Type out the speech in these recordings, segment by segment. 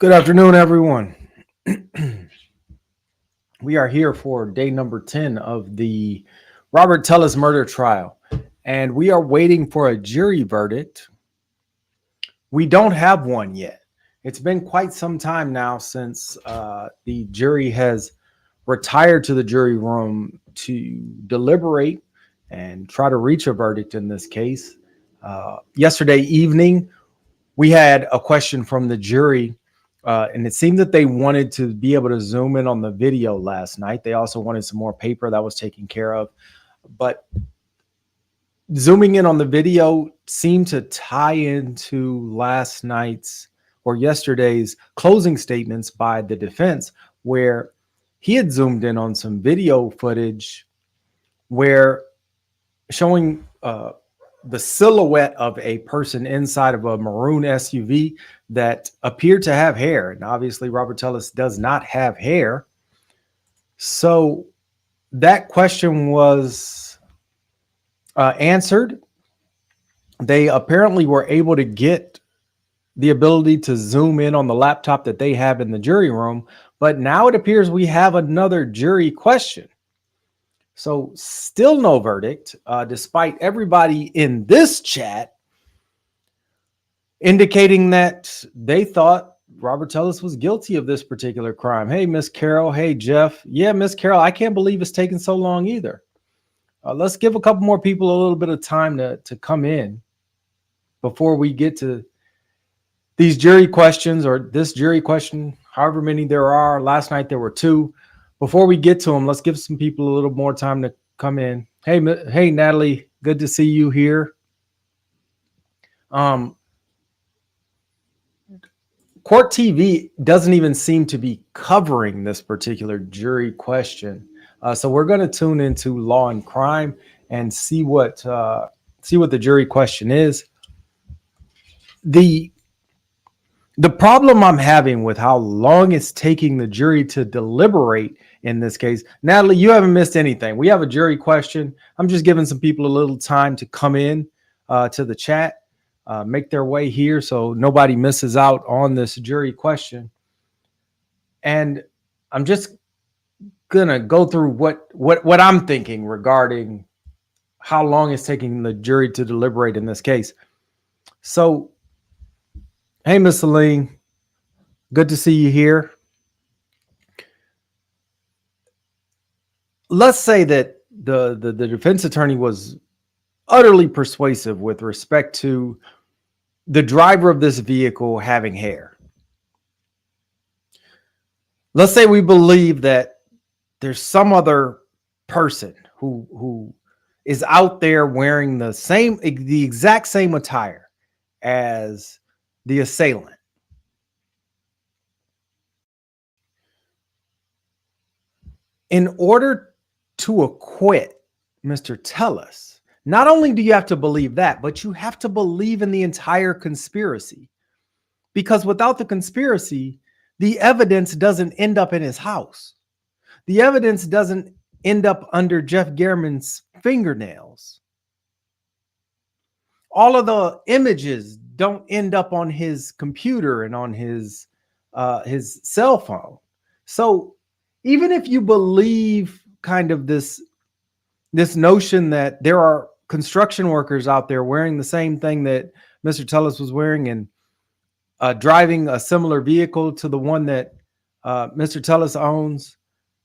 Good afternoon, everyone. We are here for day number 10 of the Robert Tellis murder trial, and we are waiting for a jury verdict. We don't have one yet. It's been quite some time now since the jury has retired to the jury room to deliberate and try to reach a verdict in this case. Yesterday evening, we had a question from the jury, and it seemed that they wanted to be able to zoom in on the video last night. They also wanted some more paper that was taken care of, but zooming in on the video seemed to tie into last night's or yesterday's closing statements by the defense, where he had zoomed in on some video footage where showing the silhouette of a person inside of a maroon SUV that appeared to have hair. And obviously, Robert Tellis does not have hair. So that question was answered. They apparently were able to get the ability to zoom in on the laptop that they have in the jury room. But now it appears we have another jury question. So still no verdict, despite everybody in this chat indicating that they thought Robert Tellis was guilty of this particular crime. Hey, Miss Carol. Hey, Jeff. Yeah, Miss Carol, I can't believe it's taken so long either. Let's give a couple more people a little bit of time to come in before we get to these jury questions, or this jury question, however many there are. Last night there were two. Before we get to them, let's give some people a little more time to come in. Hey, Natalie, good to see you here. Court TV doesn't even seem to be covering this particular jury question, so we're going to tune into Law and Crime and see what the jury question is. The problem I'm having with how long it's taking the jury to deliberate in this case, Natalie, you haven't missed anything. We have a jury question. I'm just giving some people a little time to come in to the chat, make their way here so nobody misses out on this jury question. And I'm just gonna go through what I'm thinking regarding how long it's taking the jury to deliberate in this case. So, hey, Miss Celine, good to see you here. Let's say that the defense attorney was utterly persuasive with respect to the driver of this vehicle having hair. Let's say we believe that there's some other person who is out there wearing the exact same attire as the assailant. In order to acquit Mr. Tellis, not only do you have to believe that, but you have to believe in the entire conspiracy. Because without the conspiracy, the evidence doesn't end up in his house. The evidence doesn't end up under Jeff Gehrman's fingernails. All of the images don't end up on his computer and on his cell phone. So even if you believe kind of this notion that there are construction workers out there wearing the same thing that Mr. Tellis was wearing and driving a similar vehicle to the one that Mr. Tellis owns,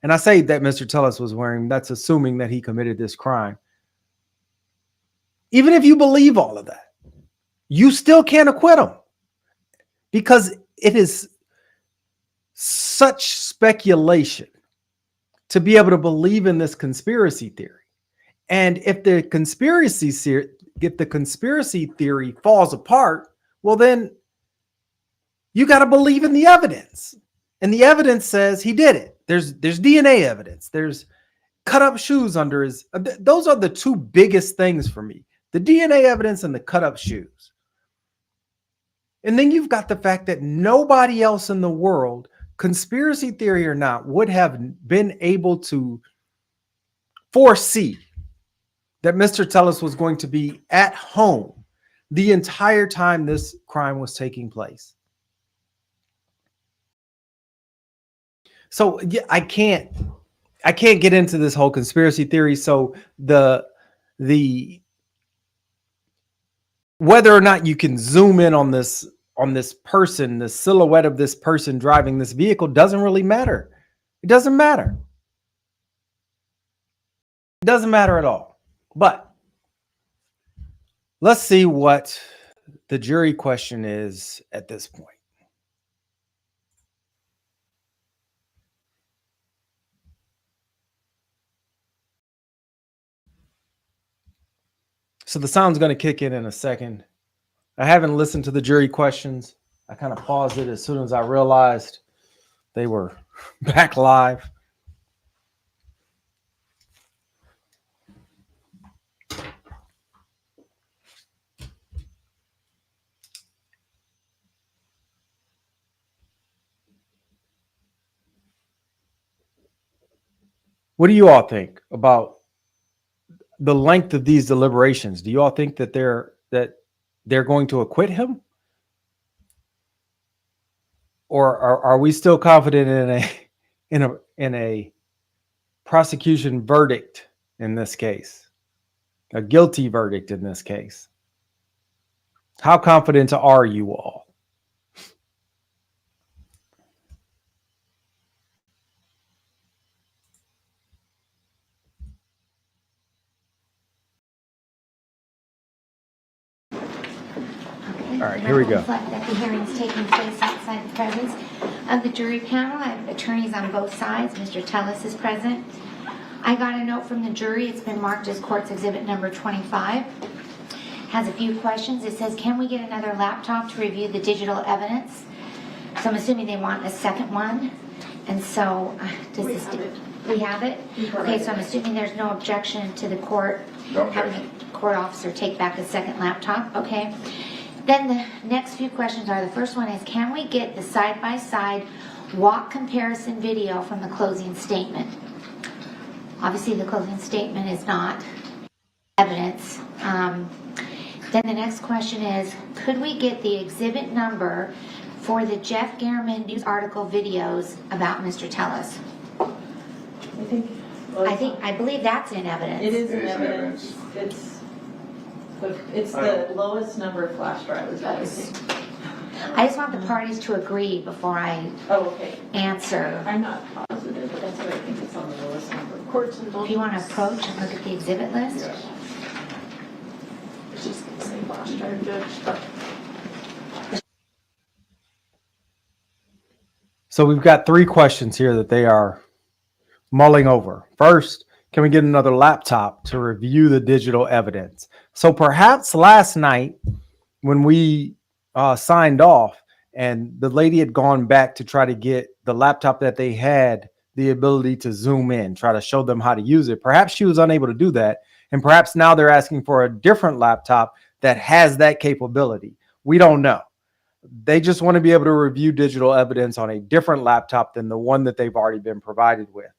and I say that Mr. Tellis was wearing, that's assuming that he committed this crime. Even if you believe all of that, you still can't acquit him, because it is such speculation to be able to believe in this conspiracy theory. And if the conspiracy theory falls apart, well, then you got to believe in the evidence. And the evidence says he did it. There's DNA evidence. There's cut up shoes under his. Those are the two biggest things for me: the DNA evidence and the cut up shoes. And then you've got the fact that nobody else in the world, conspiracy theory or not, would have been able to foresee that Mr. Tellis was going to be at home the entire time this crime was taking place. So yeah, I can't get into this whole conspiracy theory. So the whether or not you can zoom in on this person, the silhouette of this person driving this vehicle doesn't really matter. It doesn't matter. It doesn't matter at all. But let's see what the jury question is at this point. So the sound's going to kick in a second. I haven't listened to the jury questions. I kind of paused it as soon as I realized they were back live. What do you all think about the length of these deliberations? Do you all think that they're going to acquit him? Or are we still confident in a prosecution verdict in this case? A guilty verdict in this case? How confident are you all? All right, here we go. That the hearing is taking place outside the presence of the jury panel. I have attorneys on both sides. Mr. Tellis is present. I got a note from the jury. It's been marked as court's exhibit number 25. Has a few questions. It says, can we get another laptop to review the digital evidence? So I'm assuming they want a second one. And so, we have it? Okay, so I'm assuming there's no objection to the court having the court officer take back a second laptop. Okay. Then the next few questions are, the first one is, can we get the side-by-side walk comparison video from the closing statement? Obviously, the closing statement is not evidence. Then the next question is, could we get the exhibit number for the Jeff Gehrman news article videos about Mr. Tellis? I believe that's in evidence. It is in evidence. It's the lowest number of flash drives. I just want the parties to agree before I answer. I'm not positive, but that's what I think. It's on the lowest number. Courts and If you want to approach and look at the exhibit list. Yes. It's just going to say flash drive, Judge. So we've got three questions here that they are mulling over. First, can we get another laptop to review the digital evidence? So perhaps last night when we signed off and the lady had gone back to try to get the laptop that they had the ability to zoom in, try to show them how to use it. Perhaps she was unable to do that. And perhaps now they're asking for a different laptop that has that capability. We don't know. They just want to be able to review digital evidence on a different laptop than the one that they've already been provided with.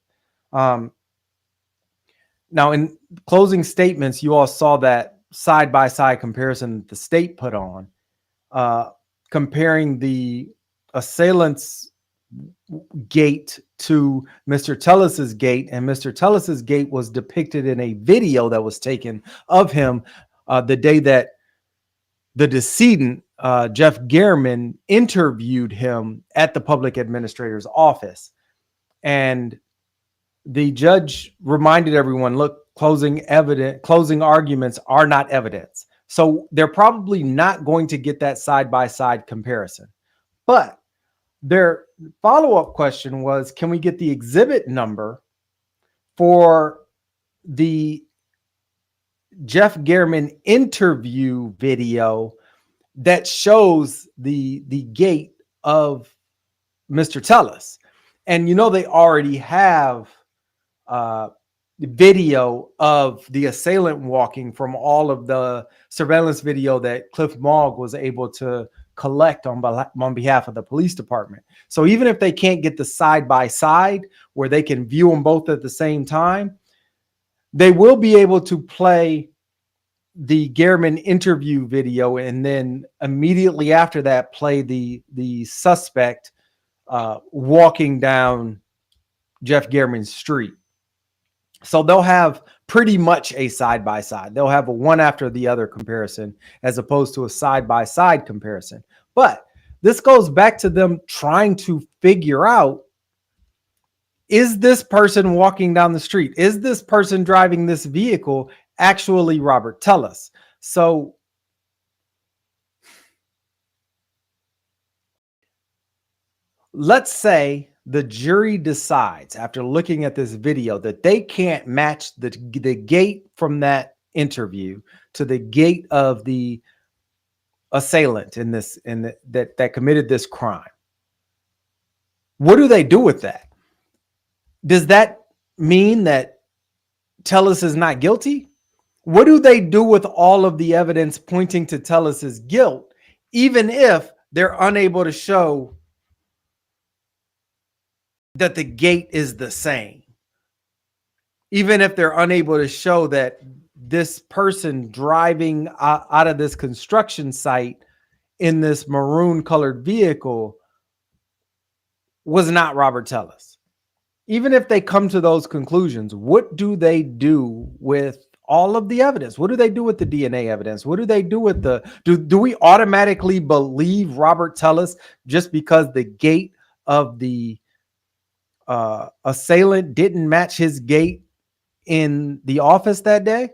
Now, in closing statements, you all saw that side-by-side comparison that the state put on, comparing the assailant's gait to Mr. Tellis's gait, and Mr. Tellis's gait was depicted in a video that was taken of him the day that the decedent, Jeff Gehrman, interviewed him at the public administrator's office. And the judge reminded everyone, look, closing arguments are not evidence. So they're probably not going to get that side-by-side comparison. But their follow-up question was, can we get the exhibit number for the Jeff Gehrman interview video that shows the gait of Mr. Tellis? And you know, they already have video of the assailant walking from all of the surveillance video that Cliff Mogg was able to collect on behalf of the police department. So even if they can't get the side-by-side where they can view them both at the same time, they will be able to play the Gehrman interview video and then immediately after that play the suspect walking down Jeff Gehrman's street. So they'll have pretty much a side-by-side. They'll have a one after the other comparison as opposed to a side-by-side comparison. But this goes back to them trying to figure out, is this person walking down the street? Is this person driving this vehicle actually Robert Tellis? So let's say the jury decides after looking at this video that they can't match the gait from that interview to the gait of the assailant that committed this crime. What do they do with that? Does that mean that Tellis is not guilty? What do they do with all of the evidence pointing to Tellis's guilt, even if they're unable to show that the gait is the same? Even if they're unable to show that this person driving out of this construction site in this maroon colored vehicle was not Robert Tellis. Even if they come to those conclusions, what do they do with all of the evidence? What do they do with the DNA evidence? What do they do with do we automatically believe Robert Tellis just because the gait of the assailant didn't match his gait in the office that day?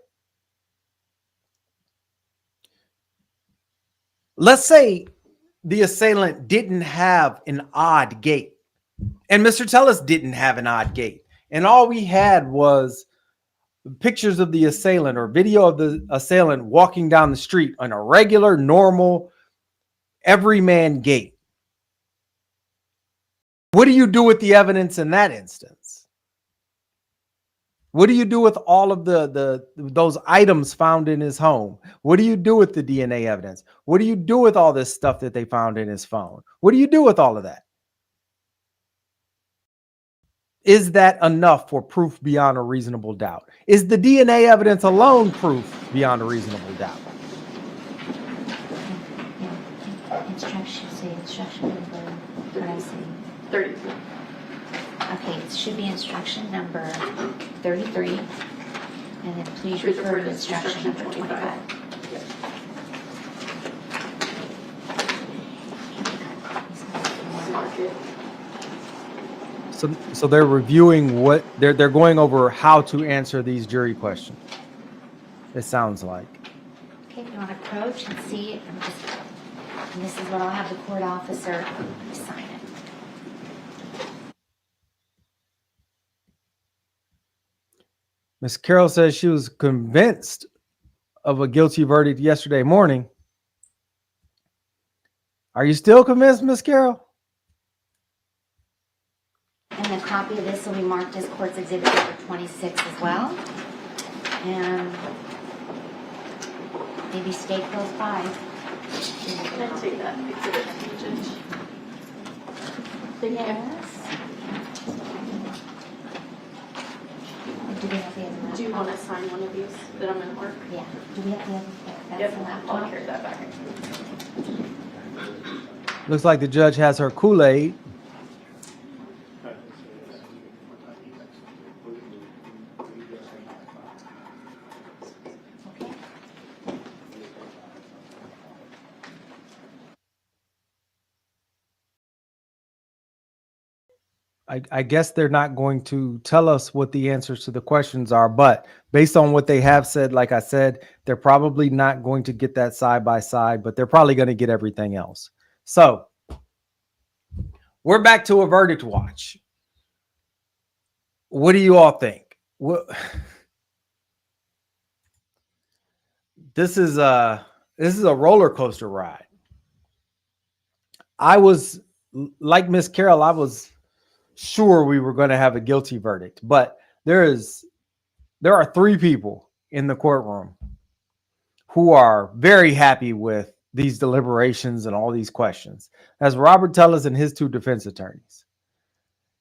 Let's say the assailant didn't have an odd gait and Mr. Tellis didn't have an odd gait, and all we had was pictures of the assailant or video of the assailant walking down the street on a regular, normal, everyman gait. What do you do with the evidence in that instance? What do you do with all of those items found in his home? What do you do with the DNA evidence? What do you do with all this stuff that they found in his phone? What do you do with all of that? Is that enough for proof beyond a reasonable doubt? Is the DNA evidence alone proof beyond a reasonable doubt? Instruction number, what I say? 33. Okay, it should be instruction number 33. And then please refer to instruction number 25. So they're reviewing what they're going over how to answer these jury questions. It sounds like. Okay, if you want to approach and see it, and this is what I'll have the court officer sign it. Miss Carroll says she was convinced of a guilty verdict yesterday morning. Are you still convinced, Miss Carroll? And a copy of this will be marked as court's exhibit number 26 as well. And maybe stay close by. Can I take that exhibit to Judge? Thank Yes. Do we have the other one? Do you want to sign one of these that I'm going to work? Yeah. Do we have the other? That's Yep, the I'll laptop. carry that back. Looks like the judge has her Kool-Aid. Okay. I guess they're not going to tell us what the answers to the questions are, but based on what they have said, like I said, they're probably not going to get that side by side, but they're probably going to get everything else. So we're back to a verdict watch. What do you all think? This is a roller coaster ride. I was like Miss Carroll, I was sure we were going to have a guilty verdict, but there are three people in the courtroom who are very happy with these deliberations and all these questions. That's Robert Tellis and his two defense attorneys,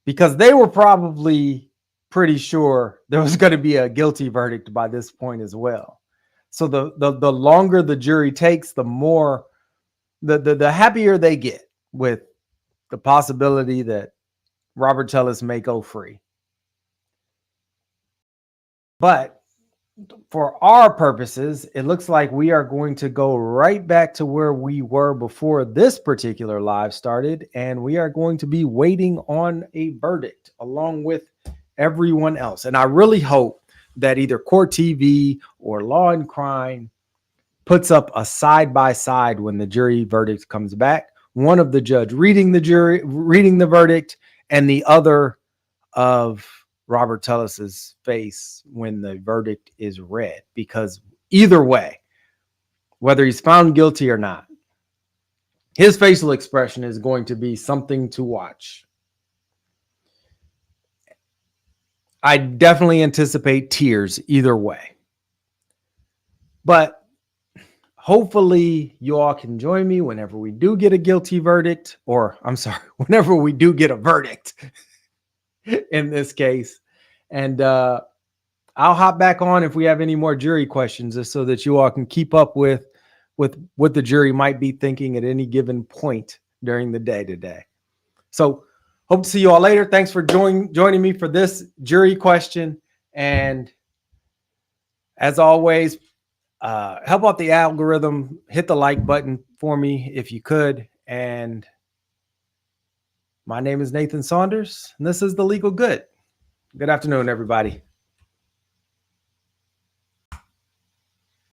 because they were probably pretty sure there was going to be a guilty verdict by this point as well. So the longer the jury takes, the more the happier they get with the possibility that Robert Tellis may go free. But for our purposes, it looks like we are going to go right back to where we were before this particular live started, and we are going to be waiting on a verdict along with everyone else. And I really hope that either Court TV or Law and Crime puts up a side by side when the jury verdict comes back. One of the judge reading the verdict, and the other of Robert Tellis's face when the verdict is read. Because either way, whether he's found guilty or not, his facial expression is going to be something to watch. I definitely anticipate tears either way. But hopefully you all can join me whenever we do get a guilty verdict, or I'm sorry, whenever we do get a verdict in this case. And I'll hop back on if we have any more jury questions, just so that you all can keep up with what the jury might be thinking at any given point during the day today. So hope to see you all later. Thanks for joining me for this jury question. And as always, help out the algorithm. Hit the like button for me if you could. And my name is Nathan Saunders, and this is The Legal Good. Good afternoon, everybody.